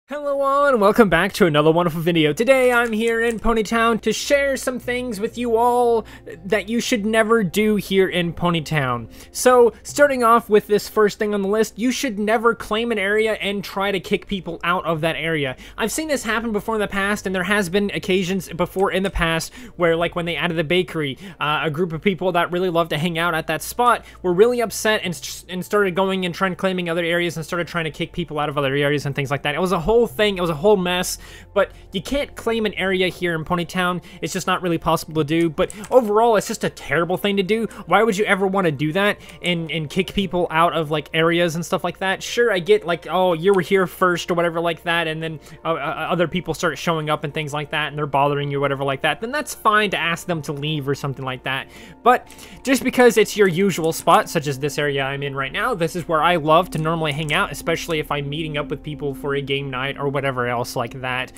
Hello all and welcome back to another wonderful video. Today I'm here in Ponytown to share some things with you all that you should never do here in Ponytown. So starting off with this first thing on the list, you should never claim an area and try to kick people out of that area. I've seen this happen before in the past, and there has been occasions before in the past where, like when they added the bakery, a group of people that really love to hang out at that spot were really upset and started going and trying claiming other areas and started trying to kick people out of other areas and things like that. It was a whole thing. It was a whole mess, but you can't claim an area here in Ponytown. It's just not really possible to do, but overall, it's just a terrible thing to do. Why would you ever want to do that and kick people out of, like, areas and stuff like that? Sure, I get, like, oh, you were here first or whatever like that, and then other people start showing up and things like that, and they're bothering you or whatever like that, then that's fine to ask them to leave or something like that. But just because it's your usual spot, such as this area I'm in right now, this is where I love to normally hang out, especially if I'm meeting up with people for a game night or whatever else like that.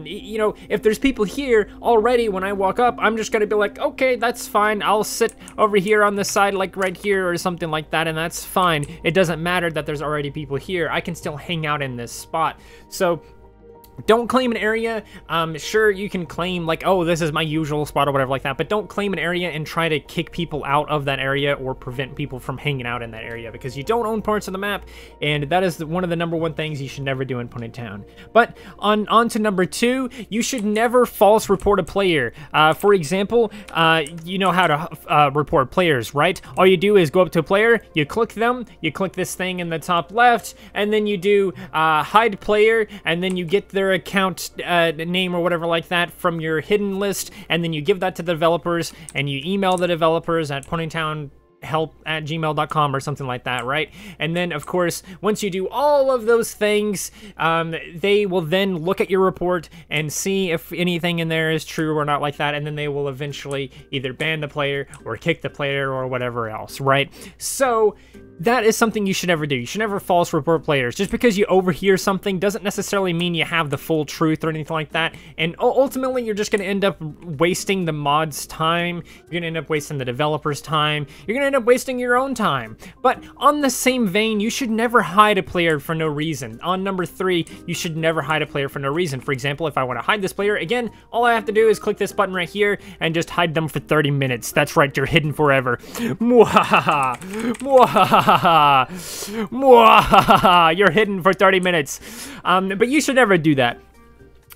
You know, if there's people here already when I walk up, I'm just gonna be like, okay, that's fine. I'll sit over here on the side, like right here or something like that, and that's fine. It doesn't matter that there's already people here. I can still hang out in this spot. So don't claim an area. Sure, you can claim, like, oh, this is my usual spot or whatever like that, but don't claim an area and try to kick people out of that area or prevent people from hanging out in that area, because you don't own parts of the map, and that is one of the #1 things you should never do in Ponytown. But on to number 2, you should never false report a player. For example, you know how to report players, right? All you do is go up to a player, you click them, you click this thing in the top left, and then you do hide player, and then you get their account name or whatever like that from your hidden list, and then you give that to the developers, and you email the developers at ponytownhelp@gmail.com or something like that, right? And then, of course, once you do all of those things, they will then look at your report and see if anything in there is true or not like that, and then they will eventually either ban the player or kick the player or whatever else, right? So that is something you should never do. You should never false report players. Just because you overhear something doesn't necessarily mean you have the full truth or anything like that. And ultimately, you're just going to end up wasting the mod's time. You're going to end up wasting the developer's time. You're going to end up wasting your own time. But on the same vein, you should never hide a player for no reason. On number 3, you should never hide a player for no reason. For example, if I want to hide this player, again, all I have to do is click this button right here and just hide them for 30 minutes. That's right, you're hidden forever. Mwahaha. Mwahaha. You're hidden for 30 minutes. But you should never do that.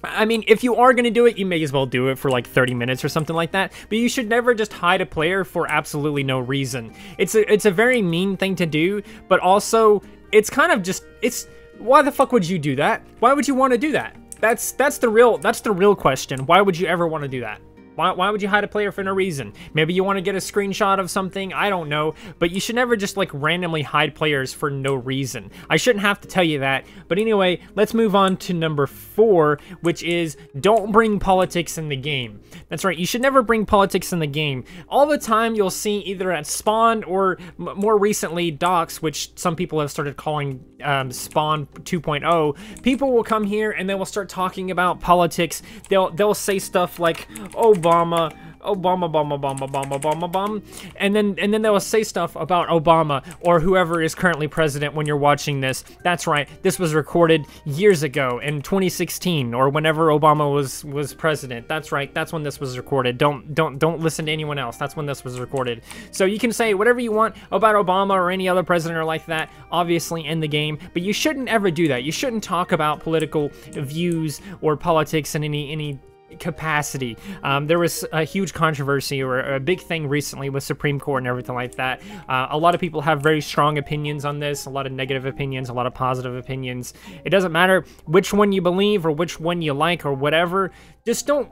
I mean, if you are going to do it, you may as well do it for like 30 minutes or something like that. But you should never just hide a player for absolutely no reason. It's a very mean thing to do, but also it's kind of just, why the fuck would you do that? Why would you want to do that? That's the real question. Why would you ever want to do that? Why would you hide a player for no reason? Maybe you want to get a screenshot of something, I don't know, but you should never just, like, randomly hide players for no reason. I shouldn't have to tell you that, but anyway, let's move on to number 4, which is don't bring politics in the game. That's right, you should never bring politics in the game. All the time you'll see either at Spawn or more recently Docks, which some people have started calling Spawn 2.0, people will come here and they will start talking about politics. They'll say stuff like, Obama, and then they will say stuff about Obama or whoever is currently president when you're watching this. That's right, this was recorded years ago in 2016 or whenever Obama was president. That's right, that's when this was recorded. Don't listen to anyone else. That's when this was recorded. So you can say whatever you want about Obama or any other president or like that, obviously in the game, but you shouldn't ever do that. You shouldn't talk about political views or politics in any capacity. There was a huge controversy or a big thing recently with Supreme Court and everything like that. A lot of people have very strong opinions on this, a lot of negative opinions, a lot of positive opinions. It doesn't matter which one you believe or which one you like or whatever. Just don't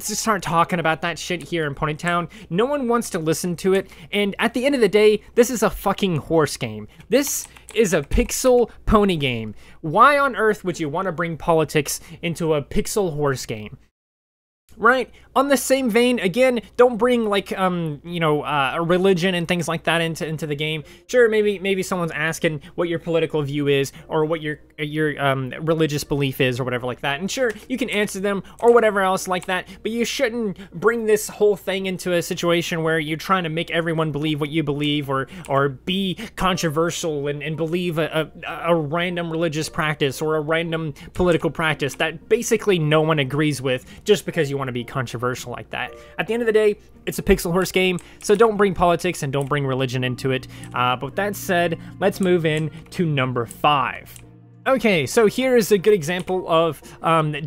start talking about that shit here in Ponytown. No one wants to listen to it, and at the end of the day, this is a fucking horse game. This is a pixel pony game. Why on earth would you want to bring politics into a pixel horse game? Right. On the same vein, again, don't bring like a religion and things like that into the game. Sure, maybe someone's asking what your political view is or what your religious belief is or whatever like that. And sure, you can answer them or whatever else like that, but you shouldn't bring this whole thing into a situation where you're trying to make everyone believe what you believe or be controversial and believe a random religious practice or a random political practice that basically no one agrees with just because you want to be controversial like that. At the end of the day, it's a pixel horse game, so don't bring politics and don't bring religion into it. But with that said, let's move in to number 5. Okay, so here is a good example of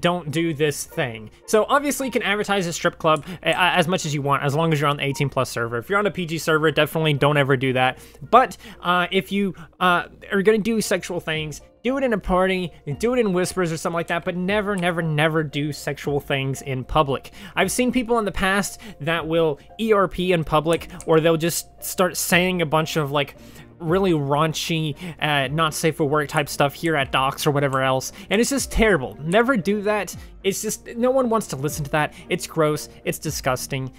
don't do this thing. So obviously you can advertise a strip club as much as you want, as long as you're on the 18+ server. If you're on a PG server, definitely don't ever do that. But if you are gonna do sexual things, do it in a party, do it in whispers or something like that, but never, never, never do sexual things in public. I've seen people in the past that will ERP in public, or they'll just start saying a bunch of like really raunchy, not safe for work type stuff here at docks or whatever else, and it's just terrible. Never do that. It's just, no one wants to listen to that. It's gross, it's disgusting.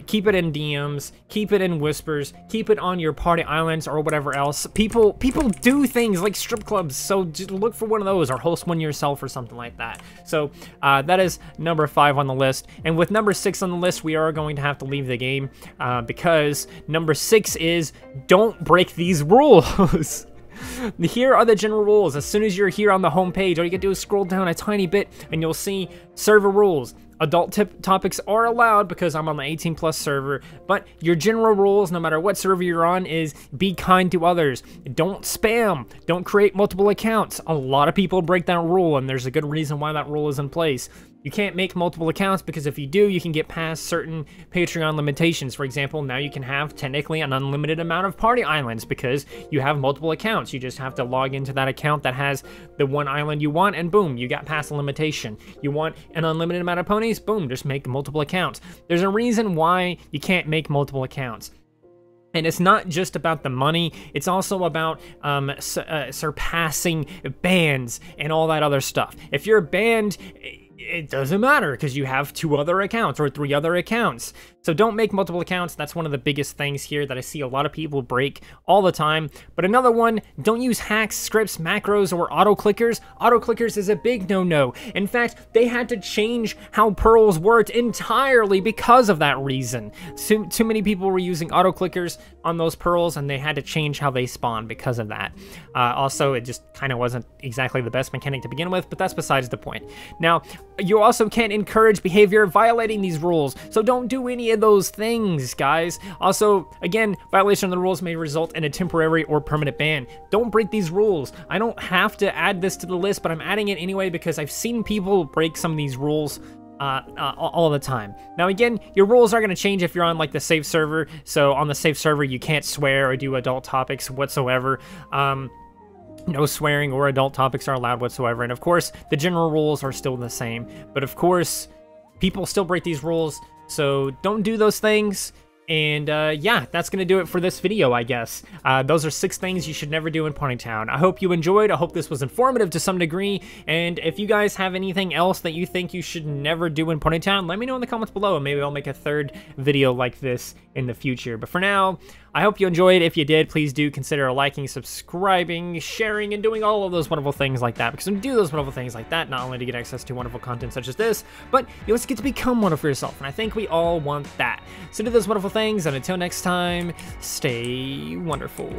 Keep it in DMs, keep it in whispers, keep it on your party islands or whatever else. People do things like strip clubs, so just look for one of those or host one yourself or something like that. So that is number 5 on the list, and with number 6 on the list, we are going to have to leave the game because number 6 is don't break these rules. Here are the general rules. As soon as you're here on the home page, all you can do is scroll down a tiny bit and you'll see server rules. Adult topics are allowed because I'm on the 18+ server, but your general rules, no matter what server you're on, is be kind to others. Don't spam. Don't create multiple accounts. A lot of people break that rule, and there's a good reason why that rule is in place. You can't make multiple accounts because if you do, you can get past certain Patreon limitations. For example, now you can have technically an unlimited amount of party islands because you have multiple accounts. You just have to log into that account that has the one island you want, and boom, you got past the limitation. You want an unlimited amount of ponies? Boom, just make multiple accounts. There's a reason why you can't make multiple accounts. And it's not just about the money, it's also about surpassing bans and all that other stuff. If you're banned, it doesn't matter because you have 2 other accounts or 3 other accounts. So don't make multiple accounts. That's one of the biggest things here that I see a lot of people break all the time. But another one, don't use hacks, scripts, macros, or auto-clickers. Auto-clickers is a big no-no. In fact, they had to change how pearls worked entirely because of that reason. Too many people were using auto-clickers on those pearls, and they had to change how they spawn because of that. Also, it just kind of wasn't exactly the best mechanic to begin with, but that's besides the point. Now, you also can't encourage behavior violating these rules, so don't do any of those things, guys. Also, again, violation of the rules may result in a temporary or permanent ban. Don't break these rules. I don't have to add this to the list, but I'm adding it anyway because I've seen people break some of these rules all the time. Now again, your rules are going to change if you're on like the safe server. So on the safe server, you can't swear or do adult topics whatsoever. No swearing or adult topics are allowed whatsoever. And of course, the general rules are still the same. But of course, people still break these rules. So don't do those things. And yeah, that's going to do it for this video, I guess. Those are 6 things you should never do in Ponytown. I hope you enjoyed. I hope this was informative to some degree. And if you guys have anything else that you think you should never do in Ponytown, let me know in the comments below. And maybe I'll make a 3rd video like this in the future. But for now, I hope you enjoyed. If you did, please do consider liking, subscribing, sharing, and doing all of those wonderful things like that. Because when you do those wonderful things like that, not only do you get access to wonderful content such as this, but you also get to become wonderful yourself. And I think we all want that. So do those wonderful things, and until next time, stay wonderful.